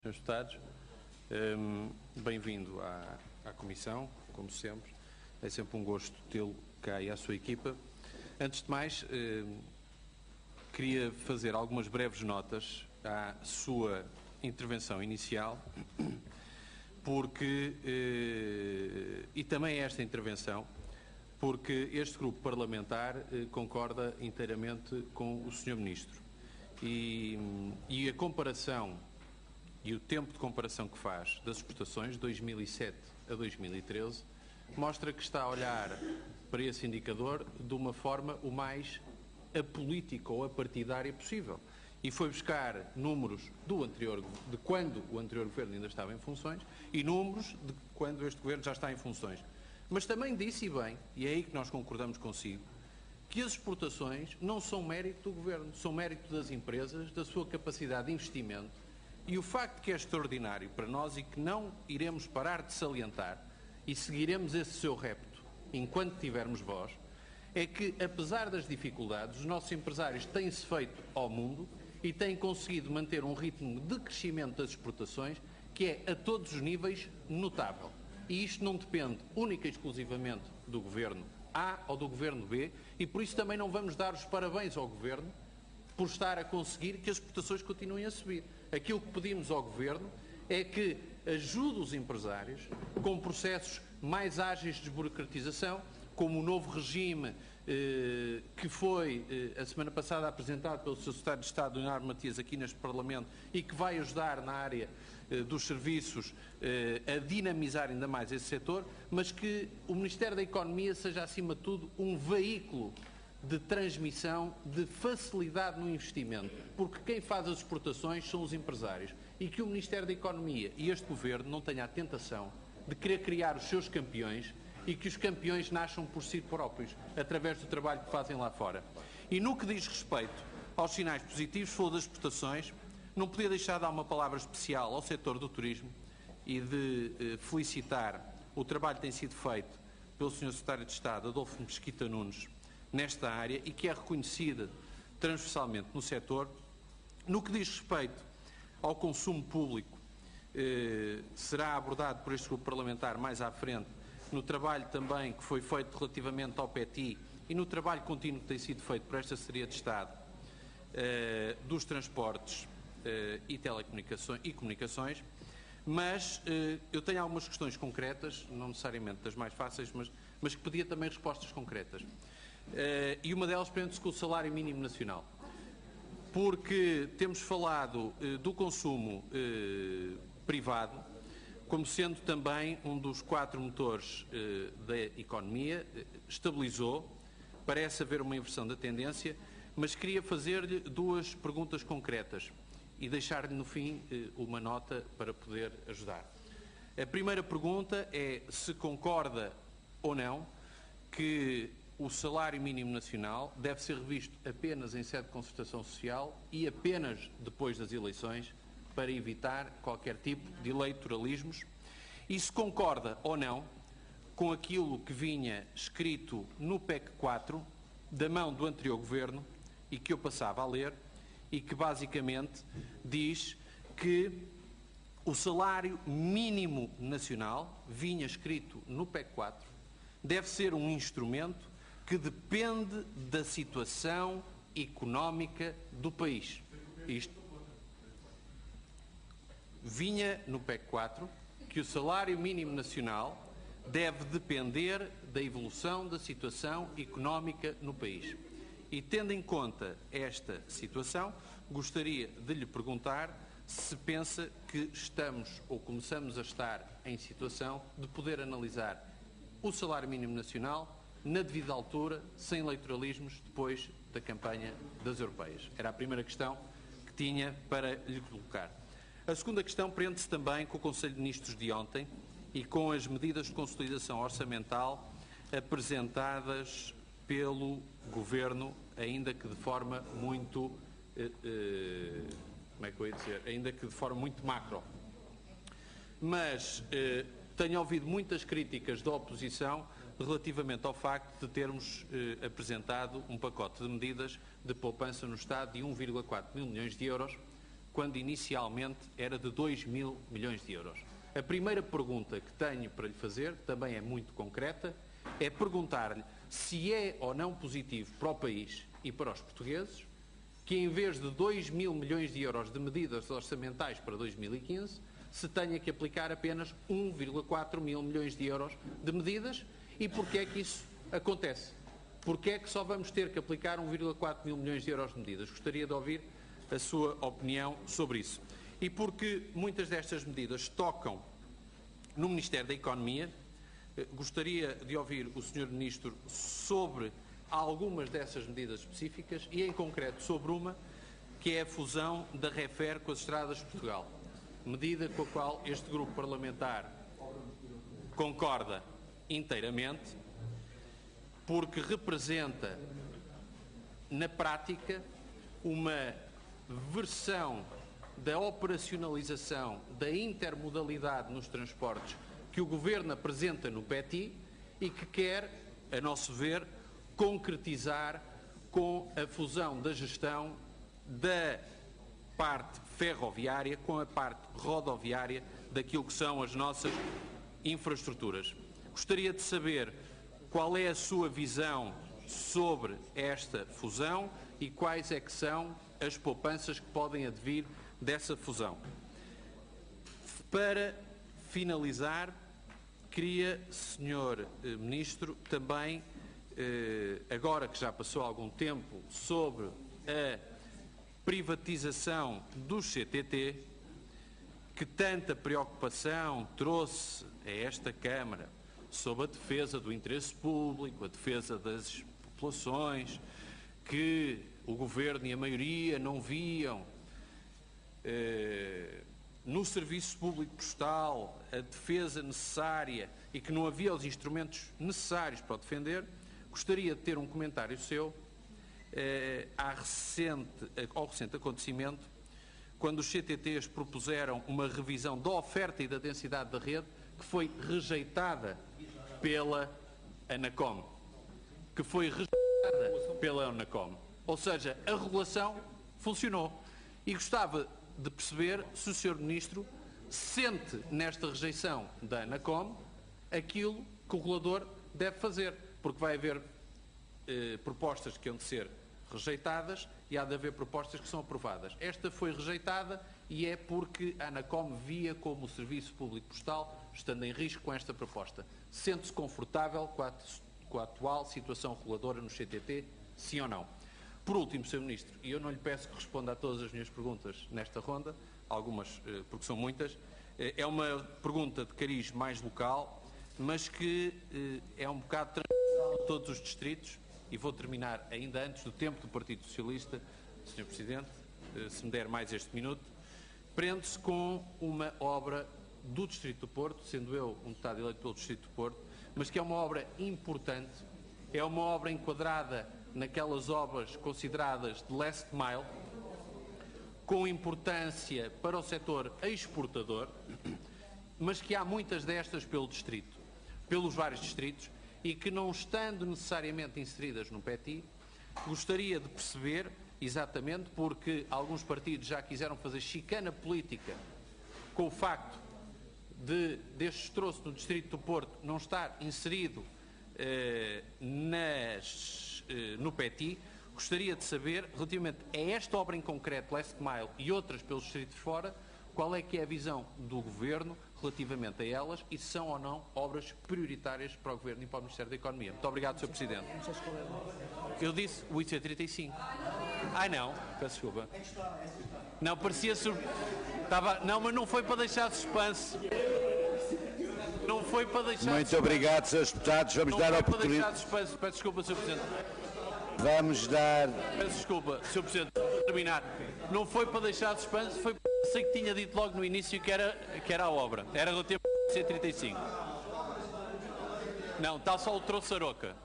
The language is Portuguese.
Senhores Deputados, bem-vindo à Comissão, como sempre. É sempre um gosto tê-lo cá e à sua equipa. Antes de mais, queria fazer algumas breves notas à sua intervenção inicial, porque, e também esta intervenção, porque este grupo parlamentar concorda inteiramente com o Sr. Ministro. E a comparação e o tempo de comparação que faz das exportações, de 2007 a 2013, mostra que está a olhar para esse indicador de uma forma o mais apolítica ou apartidária possível. E foi buscar números de quando o anterior governo ainda estava em funções e números de quando este governo já está em funções. Mas também disse, e bem, e é aí que nós concordamos consigo, que as exportações não são mérito do governo, são mérito das empresas, da sua capacidade de investimento. E o facto que é extraordinário para nós e que não iremos parar de salientar e seguiremos esse seu repto enquanto tivermos voz, é que, apesar das dificuldades, os nossos empresários têm-se feito ao mundo e têm conseguido manter um ritmo de crescimento das exportações que é, a todos os níveis, notável. E isto não depende única e exclusivamente do Governo A ou do Governo B, e por isso também não vamos dar os parabéns ao Governo por estar a conseguir que as exportações continuem a subir. Aquilo que pedimos ao Governo é que ajude os empresários com processos mais ágeis de desburocratização, como o novo regime que foi a semana passada apresentado pelo Sr. Secretário de Estado, Leonardo Matias, aqui neste Parlamento, e que vai ajudar na área dos serviços a dinamizar ainda mais esse setor, mas que o Ministério da Economia seja, acima de tudo, um veículo de transmissão, de facilidade no investimento, porque quem faz as exportações são os empresários, e que o Ministério da Economia e este Governo não tenham a tentação de querer criar os seus campeões e que os campeões nasçam por si próprios, através do trabalho que fazem lá fora. E no que diz respeito aos sinais positivos, falou das exportações, não podia deixar de dar uma palavra especial ao setor do turismo e de felicitar o trabalho que tem sido feito pelo Sr. Secretário de Estado, Adolfo Mesquita Nunes, nesta área e que é reconhecida transversalmente no setor. No que diz respeito ao consumo público, será abordado por este grupo parlamentar mais à frente, no trabalho também que foi feito relativamente ao PETI e no trabalho contínuo que tem sido feito por esta Secretaria de Estado dos transportes e telecomunicações e comunicações, mas eu tenho algumas questões concretas, não necessariamente das mais fáceis, mas que pedia também respostas concretas. E uma delas prende-se com o salário mínimo nacional, porque temos falado do consumo privado como sendo também um dos 4 motores da economia, estabilizou, parece haver uma inversão da tendência, mas queria fazer-lhe 2 perguntas concretas e deixar-lhe no fim uma nota para poder ajudar. A primeira pergunta é se concorda ou não que o salário mínimo nacional deve ser revisto apenas em sede de concertação social e apenas depois das eleições, para evitar qualquer tipo de eleitoralismos, e se concorda ou não com aquilo que vinha escrito no PEC 4, da mão do anterior Governo, e que eu passava a ler, e que basicamente diz que o salário mínimo nacional, vinha escrito no PEC 4, deve ser um instrumento que depende da situação económica do país. Isto vinha no PEC 4, que o salário mínimo nacional deve depender da evolução da situação económica no país. E tendo em conta esta situação, gostaria de lhe perguntar se pensa que estamos ou começamos a estar em situação de poder analisar o salário mínimo nacional na devida altura, sem eleitoralismos, depois da campanha das europeias. Era a primeira questão que tinha para lhe colocar. A segunda questão prende-se também com o Conselho de Ministros de ontem e com as medidas de consolidação orçamental apresentadas pelo Governo, ainda que de forma muito, como é que eu ia dizer, ainda que de forma muito macro. Mas tenho ouvido muitas críticas da oposição relativamente ao facto de termos apresentado um pacote de medidas de poupança no Estado de 1,4 mil milhões de euros, quando inicialmente era de 2.000 milhões de euros. A primeira pergunta que tenho para lhe fazer, também é muito concreta, é perguntar-lhe se é ou não positivo para o país e para os portugueses que, em vez de 2.000 milhões de euros de medidas orçamentais para 2015, se tenha que aplicar apenas 1,4 mil milhões de euros de medidas. E porquê é que isso acontece? Porquê é que só vamos ter que aplicar 1,4 mil milhões de euros de medidas? Gostaria de ouvir a sua opinião sobre isso. E porque muitas destas medidas tocam no Ministério da Economia, gostaria de ouvir o Sr. Ministro sobre algumas dessas medidas específicas e, em concreto, sobre uma que é a fusão da REFER com as Estradas de Portugal. Medida com a qual este grupo parlamentar concorda inteiramente, porque representa, na prática, uma versão da operacionalização da intermodalidade nos transportes que o Governo apresenta no PETI e que quer, a nosso ver, concretizar com a fusão da gestão da parte ferroviária com a parte rodoviária daquilo que são as nossas infraestruturas. Gostaria de saber qual é a sua visão sobre esta fusão e quais é que são as poupanças que podem advir dessa fusão. Para finalizar, queria, Sr. Ministro, também, agora que já passou algum tempo, sobre a privatização do CTT, que tanta preocupação trouxe a esta Câmara sobre a defesa do interesse público, a defesa das populações, que o Governo e a maioria não viam no serviço público postal a defesa necessária e que não havia os instrumentos necessários para o defender. Gostaria de ter um comentário seu ao recente acontecimento, quando os CTTs propuseram uma revisão da oferta e da densidade da rede, que foi rejeitada pela ANACOM. Ou seja, a regulação funcionou. E gostava de perceber se o Sr. Ministro sente nesta rejeição da ANACOM aquilo que o regulador deve fazer, porque vai haver propostas que hão de ser rejeitadas e há de haver propostas que são aprovadas. Esta foi rejeitada e é porque a ANACOM via como o Serviço Público Postal estando em risco com esta proposta. Sente-se confortável com a atual situação reguladora no CTT, sim ou não? Por último, Sr. Ministro, e eu não lhe peço que responda a todas as minhas perguntas nesta ronda, algumas porque são muitas, é uma pergunta de cariz mais local, mas que é um bocado transversal a todos os distritos, e vou terminar ainda antes do tempo do Partido Socialista, Sr. Presidente, se me der mais este minuto, prende-se com uma obra do Distrito do Porto, sendo eu um deputado eleito pelo Distrito do Porto, mas que é uma obra importante, é uma obra enquadrada naquelas obras consideradas de last mile, com importância para o setor exportador, mas que há muitas destas pelo distrito, pelos vários distritos, e que, não estando necessariamente inseridas no PETI, gostaria de perceber exatamente, porque alguns partidos já quiseram fazer chicana política com o facto de deste troço no Distrito do Porto não estar inserido no PETI. Gostaria de saber, relativamente a esta obra em concreto, Last Mile, e outras pelos distritos fora, qual é que é a visão do Governo relativamente a elas e se são ou não obras prioritárias para o Governo e para o Ministério da Economia. Muito obrigado, Sr. Presidente. Eu disse o IC35. Ai não, peço desculpa. Não, parecia... Não, mas não foi para deixar suspense. Não foi para deixar... Muito obrigado, Srs. Deputados. Vamos dar a oportunidade... Não foi para deixar suspense. Peço desculpa, Sr. Presidente. Vamos dar... Peço desculpa, Sr. Presidente. Terminar. Não foi para deixar suspense, foi para... Sei que tinha dito logo no início que era a obra. Era do tempo de C35. Não, está só o troço Aroca.